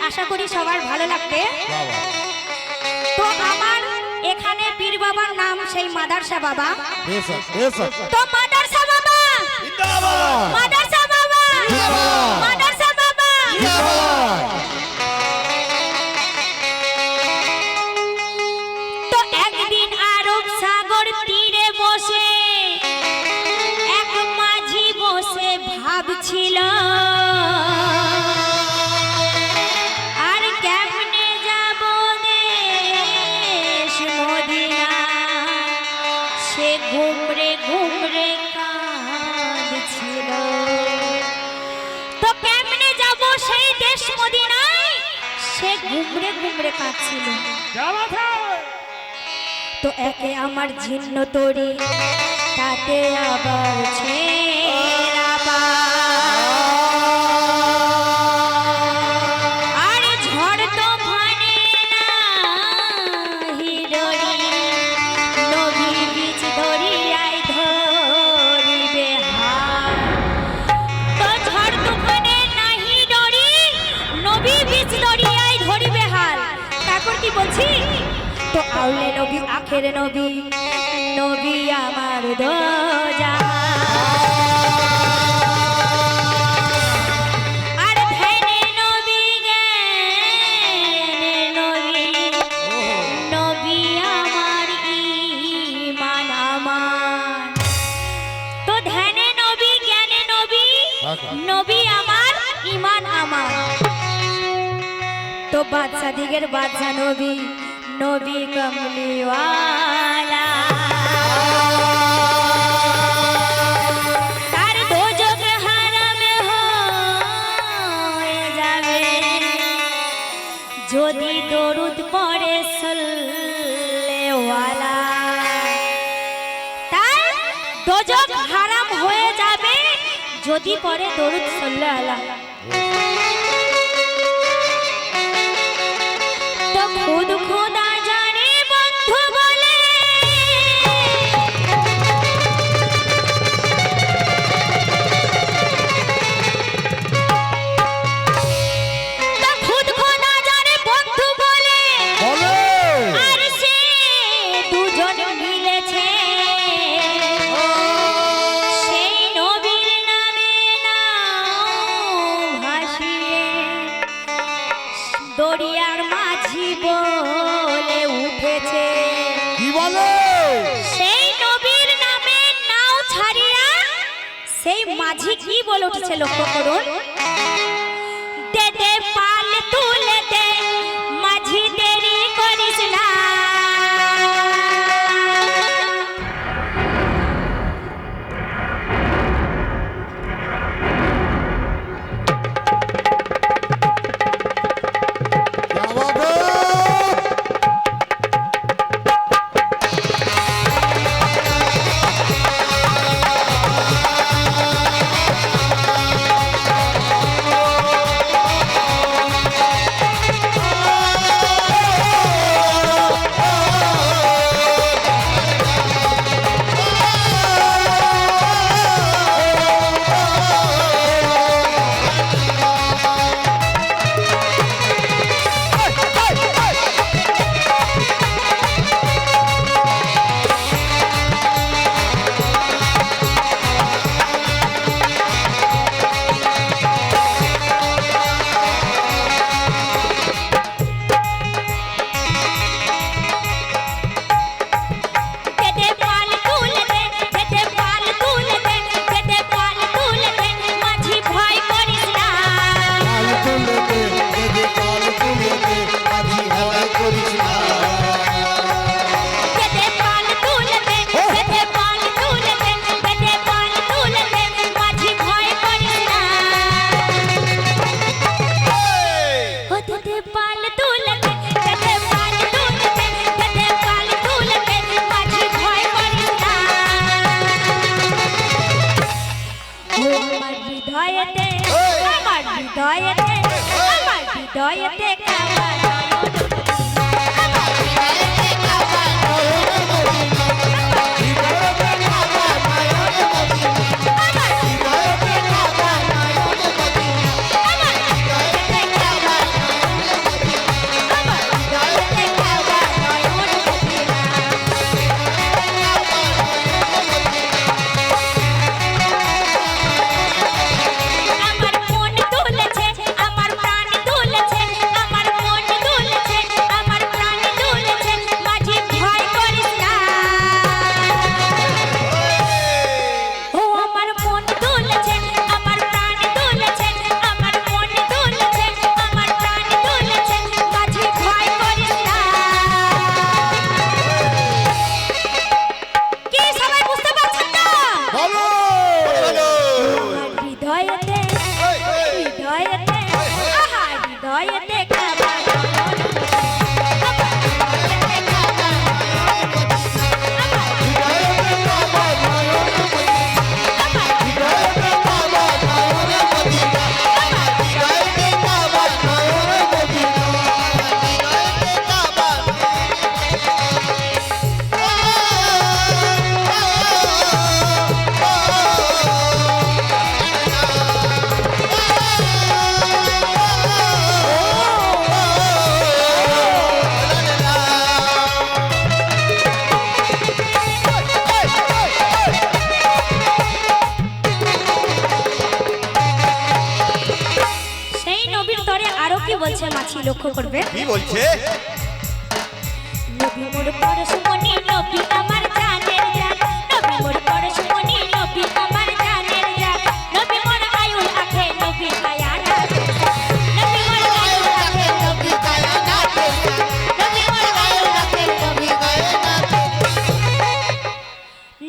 আশা করি সবার ভালো লাগবে। তো আমার এখানে পীর বাবার নাম সেই মাদারসা বাবা। তো মাদারসা বাবা জিন্দাবাদ, মাদারসা বাবা জিন্দাবাদ, মাদারসা বাবা জিন্দাবাদ। তো একদিন আরব সাগর তীরে বসে এক মাঝি বসে ভাবছিল ঘুমরে ঘুমরে কাঁদছিল। তো কেমনে যাব সেই দেশ মদিনায়, সে ঘুমরে ঘুমরে কাঁদছিল। তো একে আমার ঝিন্ন তরি তাতে আবার ছেঁড়া পা। তো আউলে নবী আখের নবী, নবী আমার আর ধ্যানে নবী জ্ঞানে নবী, নবী আমার ঈমান আমার। তো ধ্যানে নবী জ্ঞানে নবী, নবী আমার ঈমান আমার। তো বাদশা দিগের বাদশা নবী, নবী কমলিওয়ালা। তার দোজখ হারাম হয়ে যাবে যদি দরুদ পড়ে সাল্লেওয়ালা। তার দোজখ হারাম হয়ে যাবে যদি পড়ে দরুদ সাল্লেওয়ালা। তো খুদ খোদা জানে বন্ধু বলে তো খুদ খোদা জানে বন্ধু বলে আর সে দুজন মিলেছে সেই নবীর নামে নাও ভাসিয়ে দরিয়ার মাঝি বলে উঠেছে। কি বলে? সেই নবীর নামে নাও ছাড়িয়া সেই মাঝি কি বলে উঠেছে লক্ষ্য করুন। দে দে পাল তুলে দে মাঝি দেরি করিস না। আমার হৃদয়েতে আমার হৃদয়েতে আমার হৃদয়েতে কাবা লক্ষ্য করবে কি বলছে নবী মোর পরশমণি নবী আমার জানের জান নবী মোর পরশমণি নবী আমার জানের জান নবী মোর আয়ুল আখে নবী কায়ানাত নবী মোর আয়ুল আখে নবী কায়ানাত নবী মোর আয়ুল আখে নবী কায়ানাত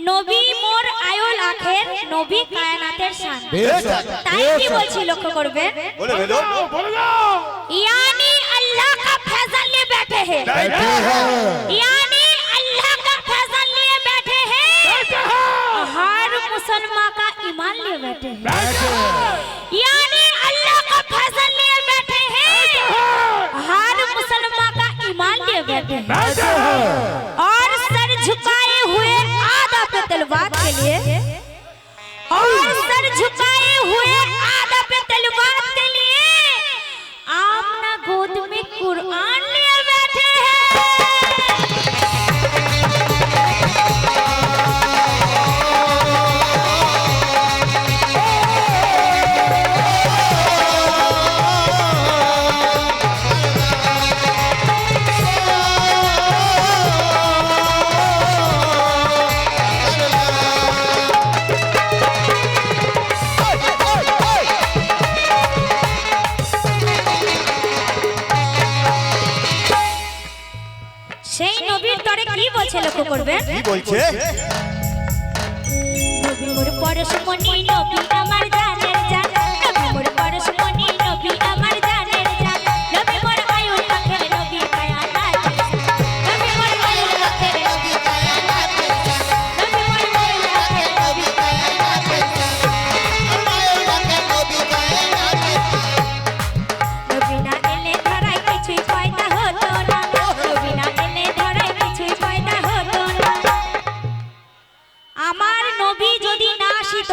নবী মোর আয়ুল আখের নবী কায়ানাতের শান তাই কি বলছি লক্ষ্য করবে বলে বলো यानी अल्लाह का फैसल लिए बैठे हैं यानी अल्लाह का फैसल लिए बैठे हैं हर मुसलमान का ईमान लिए बैठे हैं यानी अल्लाह का फैसल लिए बैठे हैं हर मुसलमान का ईमान लिए बैठे हैं और सर झुकाए हुए आधा पे तलवार के लिए और सर झुकाए हुए आधा पे तलवार के लिए आमना गोद में कुरान लिए बैठे हैं সেই নবীর তরে কি বলছে লক্ষ্য করবেন কি বলছে নবী মোর পরশমণি নবী আমার জানের জান নবী মোর পরশমণি নবী আমার জানের জান নবী মোর আয়ুল আখের নবী কায়ানাত নবী মোর আয়ুল আখের নবী কায়ানাত নবী মোর আয়ুল আখের নবী কায়ানাত আয়ুল আখের নবী কায়ানাত নবী না এলে ধরায় কিছুই পয়দা হতো না নবী না এলে ধরায় কিছুই পয়দা হতো না আমার নবী যদি না আসিত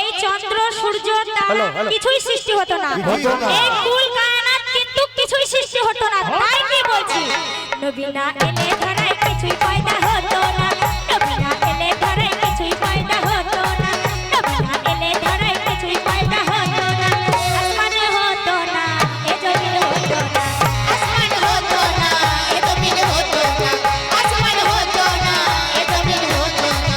এই চন্দ্র সূর্য তারা কিছুই সৃষ্টি হতো না এই কুল কায়নাত কিন্তু কিছুই সৃষ্টি হতো না তাই কি বলছি নবী না এলে ধরায় কিছুই পয়দা হতো না নবী না এলে ধরায় কিছুই পয়দা হতো না নবী না এলে ধরায় কিছুই পয়দা হতো না আসমান হতো না এ জমিন হতো না আসমান হতো না এ জমিন হতো না আসমান হতো না এ জমিন হতো না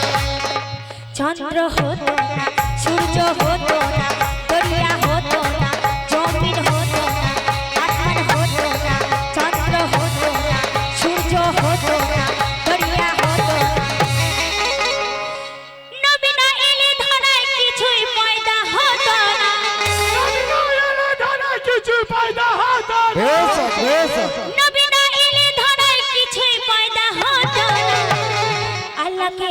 চন্দ্র হতো না সূর্য হতো না দরিয়া হতো না জমিন হতো না আসমান হতো না চন্দ্র হতো না সূর্য হতো না দরিয়া হতো না নবী না এলে ধরায় কিছুই পয়দা হতো না নবী না এলে ধরায় কিছুই পয়দা হতো না আল্লাহকে